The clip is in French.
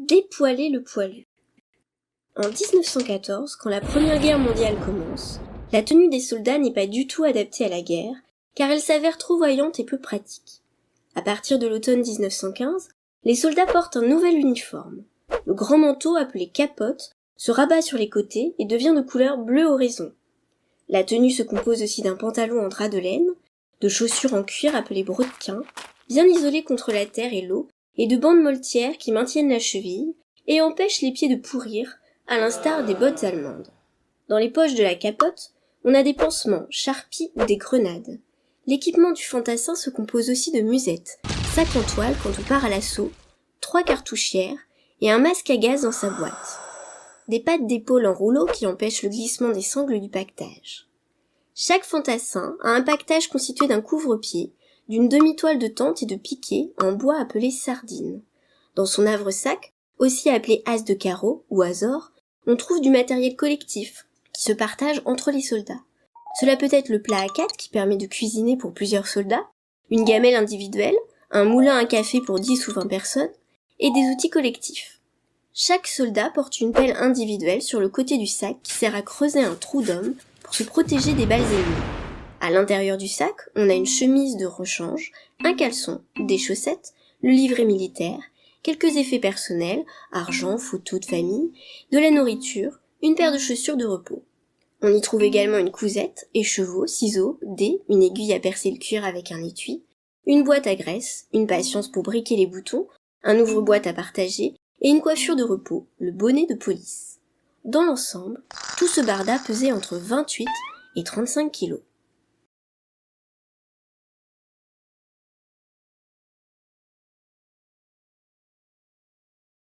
Dépoiler le poilu. En 1914, quand la Première Guerre mondiale commence, la tenue des soldats n'est pas du tout adaptée à la guerre, car elle s'avère trop voyante et peu pratique. À partir de l'automne 1915, les soldats portent un nouvel uniforme. Le grand manteau, appelé capote, se rabat sur les côtés et devient de couleur bleu horizon. La tenue se compose aussi d'un pantalon en drap de laine, de chaussures en cuir appelées brodequins, bien isolées contre la terre et l'eau, et de bandes moltières qui maintiennent la cheville et empêchent les pieds de pourrir, à l'instar des bottes allemandes. Dans les poches de la capote, on a des pansements, charpies ou des grenades. L'équipement du fantassin se compose aussi de musettes, sac en toile quand on part à l'assaut, 3 cartouchières et un masque à gaz dans sa boîte. Des pattes d'épaule en rouleau qui empêchent le glissement des sangles du pactage. Chaque fantassin a un pactage constitué d'un couvre-pied, d'une demi-toile de tente et de piquet en bois appelé sardine. Dans son havre-sac, aussi appelé as de carreau ou azor, on trouve du matériel collectif qui se partage entre les soldats. Cela peut être le plat à 4 qui permet de cuisiner pour plusieurs soldats, une gamelle individuelle, un moulin à café pour 10 ou 20 personnes, et des outils collectifs. Chaque soldat porte une pelle individuelle sur le côté du sac qui sert à creuser un trou d'homme pour se protéger des balles ennemies. À l'intérieur du sac, on a une chemise de rechange, un caleçon, des chaussettes, le livret militaire, quelques effets personnels, argent, photos de famille, de la nourriture, une paire de chaussures de repos. On y trouve également une cousette, écheveau, ciseaux, dés, une aiguille à percer le cuir avec un étui, une boîte à graisse, une patience pour briquer les boutons, un ouvre-boîte à partager et une coiffure de repos, le bonnet de police. Dans l'ensemble, tout ce barda pesait entre 28 et 35 kilos.